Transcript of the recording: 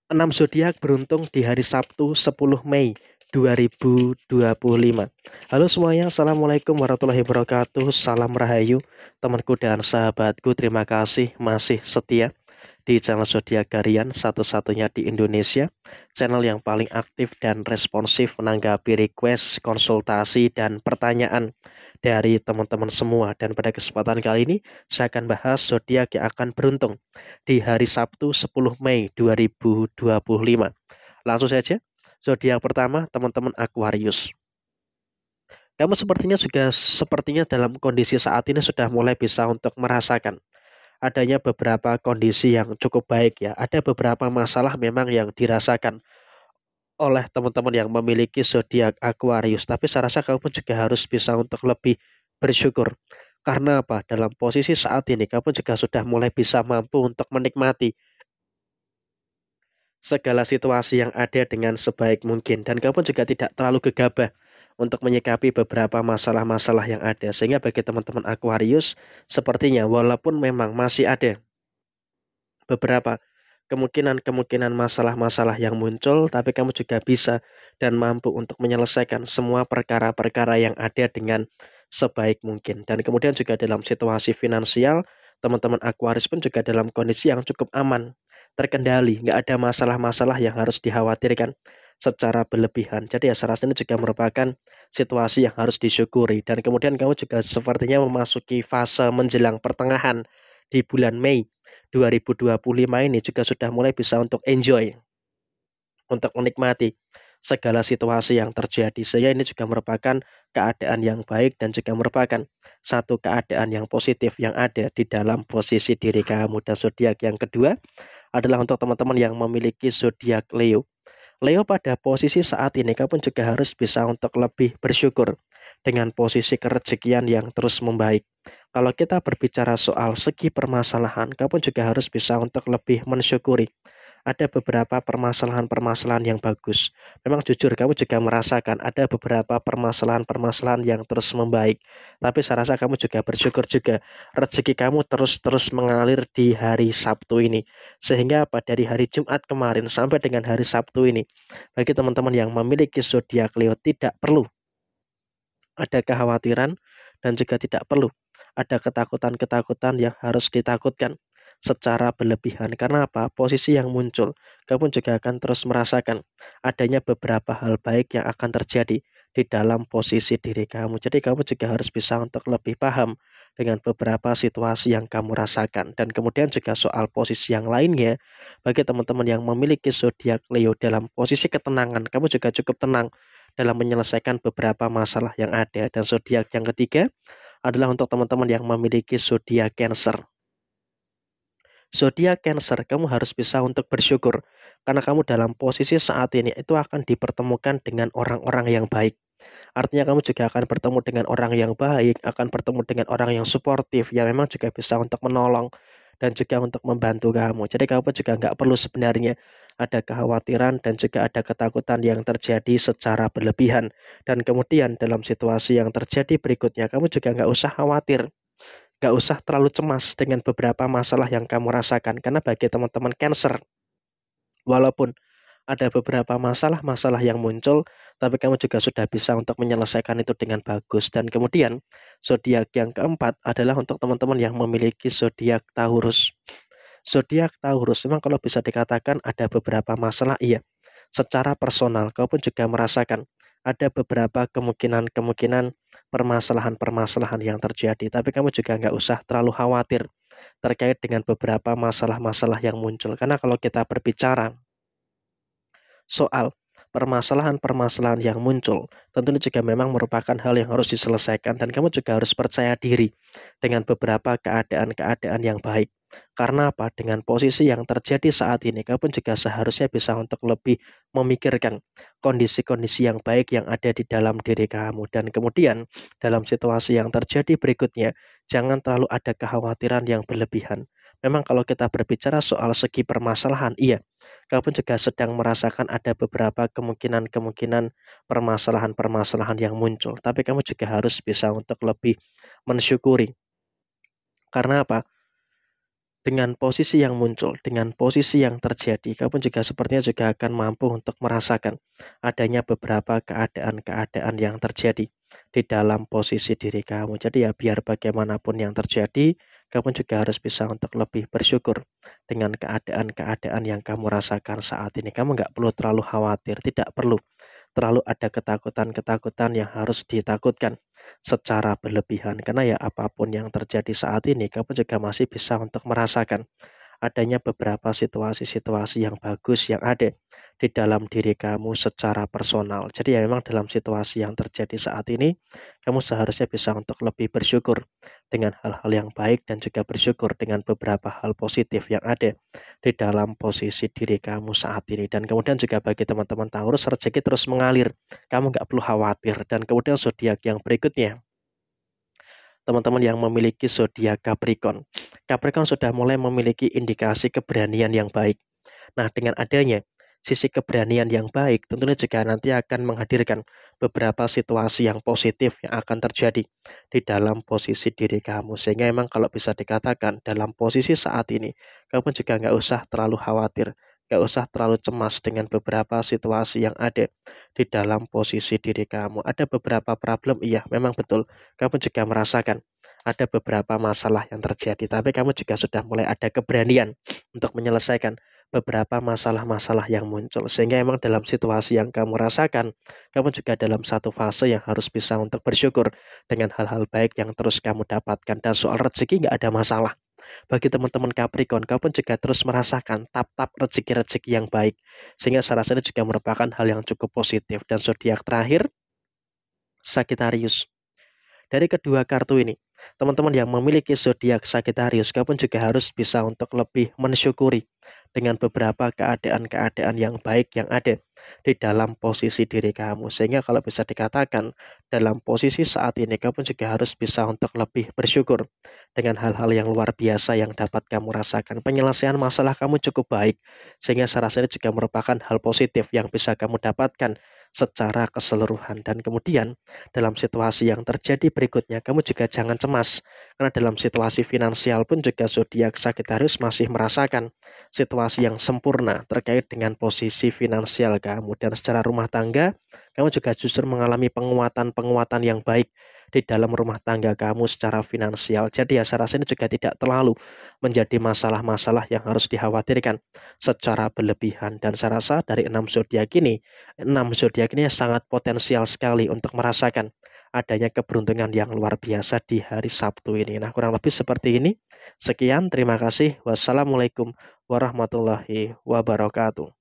6 zodiak beruntung di hari Sabtu 10 Mei 2025. Halo semuanya, Assalamualaikum warahmatullahi wabarakatuh. Salam Rahayu, temanku dan sahabatku. Terima kasih masih setia di channel Zodiak Harian, satu-satunya di Indonesia, channel yang paling aktif dan responsif menanggapi request, konsultasi, dan pertanyaan dari teman-teman semua. Dan pada kesempatan kali ini saya akan bahas zodiak yang akan beruntung di hari Sabtu 10 Mei 2025. Langsung saja, zodiak pertama teman-teman Aquarius. Kamu sepertinya dalam kondisi saat ini sudah mulai bisa untuk merasakan adanya beberapa kondisi yang cukup baik ya. Ada beberapa masalah memang yang dirasakan oleh teman-teman yang memiliki zodiak Aquarius, tapi saya rasa kamu juga harus bisa untuk lebih bersyukur. Karena apa? Dalam posisi saat ini kamu juga sudah mulai bisa mampu untuk menikmati segala situasi yang ada dengan sebaik mungkin, dan kamu juga tidak terlalu gegabah untuk menyikapi beberapa masalah-masalah yang ada. Sehingga bagi teman-teman Aquarius, sepertinya walaupun memang masih ada beberapa kemungkinan-kemungkinan masalah-masalah yang muncul, tapi kamu juga bisa dan mampu untuk menyelesaikan semua perkara-perkara yang ada dengan sebaik mungkin. Dan kemudian juga dalam situasi finansial, teman-teman Aquarius pun juga dalam kondisi yang cukup aman, terkendali, nggak ada masalah-masalah yang harus dikhawatirkan secara berlebihan. Jadi ya saya rasa ini juga merupakan situasi yang harus disyukuri. Dan kemudian kamu juga sepertinya memasuki fase menjelang pertengahan di bulan Mei 2025 ini juga sudah mulai bisa untuk enjoy, untuk menikmati segala situasi yang terjadi. Sehingga ini juga merupakan keadaan yang baik dan juga merupakan satu keadaan yang positif yang ada di dalam posisi diri kamu. Dan zodiak yang kedua adalah untuk teman-teman yang memiliki zodiak Leo. Leo, pada posisi saat ini kamu juga harus bisa untuk lebih bersyukur dengan posisi kerezekian yang terus membaik. Kalau kita berbicara soal segi permasalahan, kamu juga harus bisa untuk lebih mensyukuri ada beberapa permasalahan-permasalahan yang bagus. Memang jujur kamu juga merasakan ada beberapa permasalahan-permasalahan yang terus membaik. Tapi saya rasa kamu juga bersyukur juga rezeki kamu terus-terus mengalir di hari Sabtu ini. Sehingga dari hari Jumat kemarin sampai dengan hari Sabtu ini, bagi teman-teman yang memiliki zodiak Leo, tidak perlu ada kekhawatiran dan juga tidak perlu ada ketakutan-ketakutan yang harus ditakutkan secara berlebihan. Karena apa? Posisi yang muncul, kamu juga akan terus merasakan adanya beberapa hal baik yang akan terjadi di dalam posisi diri kamu. Jadi kamu juga harus bisa untuk lebih paham dengan beberapa situasi yang kamu rasakan. Dan kemudian juga soal posisi yang lainnya, bagi teman-teman yang memiliki zodiak Leo, dalam posisi ketenangan, kamu juga cukup tenang dalam menyelesaikan beberapa masalah yang ada. Dan zodiak yang ketiga adalah untuk teman-teman yang memiliki zodiak Cancer. Zodiak Cancer, kamu harus bisa untuk bersyukur karena kamu dalam posisi saat ini itu akan dipertemukan dengan orang-orang yang baik. Artinya kamu juga akan bertemu dengan orang yang baik, akan bertemu dengan orang yang suportif, yang memang juga bisa untuk menolong dan juga untuk membantu kamu. Jadi kamu juga nggak perlu sebenarnya ada kekhawatiran dan juga ada ketakutan yang terjadi secara berlebihan. Dan kemudian dalam situasi yang terjadi berikutnya, kamu juga nggak usah khawatir, nggak usah terlalu cemas dengan beberapa masalah yang kamu rasakan. Karena bagi teman-teman Cancer, walaupun ada beberapa masalah-masalah yang muncul, tapi kamu juga sudah bisa untuk menyelesaikan itu dengan bagus. Dan kemudian zodiak yang keempat adalah untuk teman-teman yang memiliki zodiak Taurus. Zodiak Taurus memang kalau bisa dikatakan ada beberapa masalah, iya. Secara personal, kau pun juga merasakan ada beberapa kemungkinan-kemungkinan permasalahan-permasalahan yang terjadi. Tapi kamu juga nggak usah terlalu khawatir terkait dengan beberapa masalah-masalah yang muncul. Karena kalau kita berbicara soal permasalahan-permasalahan yang muncul, tentunya juga memang merupakan hal yang harus diselesaikan, dan kamu juga harus percaya diri dengan beberapa keadaan-keadaan yang baik. Karena apa? Dengan posisi yang terjadi saat ini, kamu pun juga seharusnya bisa untuk lebih memikirkan kondisi-kondisi yang baik yang ada di dalam diri kamu. Dan kemudian dalam situasi yang terjadi berikutnya, jangan terlalu ada kekhawatiran yang berlebihan. Memang kalau kita berbicara soal segi permasalahan, iya, kamu juga sedang merasakan ada beberapa kemungkinan-kemungkinan permasalahan-permasalahan yang muncul. Tapi kamu juga harus bisa untuk lebih mensyukuri. Karena apa? Dengan posisi yang muncul, dengan posisi yang terjadi, kamu juga sepertinya juga akan mampu untuk merasakan adanya beberapa keadaan-keadaan yang terjadi di dalam posisi diri kamu. Jadi ya biar bagaimanapun yang terjadi, kamu juga harus bisa untuk lebih bersyukur dengan keadaan-keadaan yang kamu rasakan saat ini. Kamu nggak perlu terlalu khawatir, tidak perlu terlalu ada ketakutan-ketakutan yang harus ditakutkan secara berlebihan. Karena ya apapun yang terjadi saat ini, kamu juga masih bisa untuk merasakan adanya beberapa situasi-situasi yang bagus yang ada di dalam diri kamu secara personal. Jadi ya memang dalam situasi yang terjadi saat ini, kamu seharusnya bisa untuk lebih bersyukur dengan hal-hal yang baik dan juga bersyukur dengan beberapa hal positif yang ada di dalam posisi diri kamu saat ini. Dan kemudian juga bagi teman-teman Taurus, rezeki terus mengalir. Kamu nggak perlu khawatir. Dan kemudian zodiak yang berikutnya, teman-teman yang memiliki zodiak Capricorn. Capricorn sudah mulai memiliki indikasi keberanian yang baik. Nah, dengan adanya sisi keberanian yang baik, tentunya juga nanti akan menghadirkan beberapa situasi yang positif yang akan terjadi di dalam posisi diri kamu. Sehingga memang kalau bisa dikatakan dalam posisi saat ini, kamu juga nggak usah terlalu khawatir, nggak usah terlalu cemas dengan beberapa situasi yang ada di dalam posisi diri kamu. Ada beberapa problem, iya, memang betul. Kamu juga merasakan ada beberapa masalah yang terjadi, tapi kamu juga sudah mulai ada keberanian untuk menyelesaikan beberapa masalah-masalah yang muncul. Sehingga emang dalam situasi yang kamu rasakan, kamu juga dalam satu fase yang harus bisa untuk bersyukur dengan hal-hal baik yang terus kamu dapatkan. Dan soal rezeki nggak ada masalah. Bagi teman-teman Capricorn, kamu juga terus merasakan tap-tap rezeki-rezeki yang baik. Sehingga saya rasa ini juga merupakan hal yang cukup positif. Dan zodiak terakhir, Sagittarius. Dari kedua kartu ini, teman-teman yang memiliki zodiak Sagittarius, kamu juga harus bisa untuk lebih mensyukuri dengan beberapa keadaan-keadaan yang baik yang ada di dalam posisi diri kamu. Sehingga kalau bisa dikatakan dalam posisi saat ini, kamu juga harus bisa untuk lebih bersyukur dengan hal-hal yang luar biasa yang dapat kamu rasakan. Penyelesaian masalah kamu cukup baik, sehingga saya rasa ini juga merupakan hal positif yang bisa kamu dapatkan secara keseluruhan. Dan kemudian dalam situasi yang terjadi berikutnya, kamu juga jangan cemas. Karena dalam situasi finansial pun juga zodiak Sagittarius masih merasakan situasi yang sempurna terkait dengan posisi finansial kamu. Dan secara rumah tangga, kamu juga justru mengalami penguatan-penguatan yang baik di dalam rumah tangga kamu secara finansial. Jadi ya saya rasa ini juga tidak terlalu menjadi masalah-masalah yang harus dikhawatirkan secara berlebihan. Dan saya rasa dari 6 zodiak ini sangat potensial sekali untuk merasakan adanya keberuntungan yang luar biasa di hari Sabtu ini. Nah, kurang lebih seperti ini. Sekian, terima kasih. Wassalamualaikum warahmatullahi wabarakatuh.